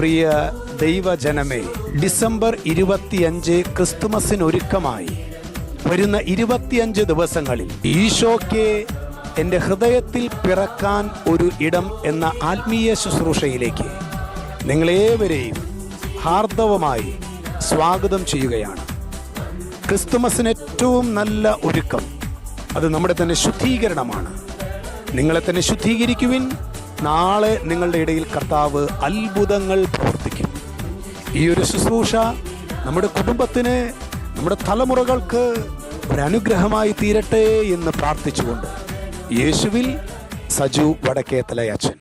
പ്രിയ ദൈവജനമേ, ഡിസംബർ 25 ക്രിസ്തുമസിനൊരുക്കമായി വരുന്ന 25 ദിവസങ്ങളിൽ ഈശോയ്ക്ക് എൻ്റെ ഹൃദയത്തിൽ പിറക്കാൻ ഒരു ഇടം എന്ന ആത്മീയ ശുശ്രൂഷയിലേക്ക് നിങ്ങളേവരെയും ഹാർദവമായി സ്വാഗതം ചെയ്യുകയാണ്. ക്രിസ്തുമസിന് ഏറ്റവും നല്ല ഒരുക്കം അത് നമ്മുടെ തന്നെ ശുദ്ധീകരണമാണ്. നിങ്ങളെ തന്നെ ശുദ്ധീകരിക്കുവിൻ. നാളെ നിങ്ങളുടെ ഇടയിൽ കർത്താവ് അത്ഭുതങ്ങൾ പ്രവർത്തിക്കും. ഈ ഒരു ശുശ്രൂഷ നമ്മുടെ കുടുംബത്തിന്, നമ്മുടെ തലമുറകൾക്ക് ഒരു അനുഗ്രഹമായി തീരട്ടെ എന്ന് പ്രാർത്ഥിച്ചുകൊണ്ട് യേശുവിൽ സജു വടക്കേത്തലയച്ചൻ.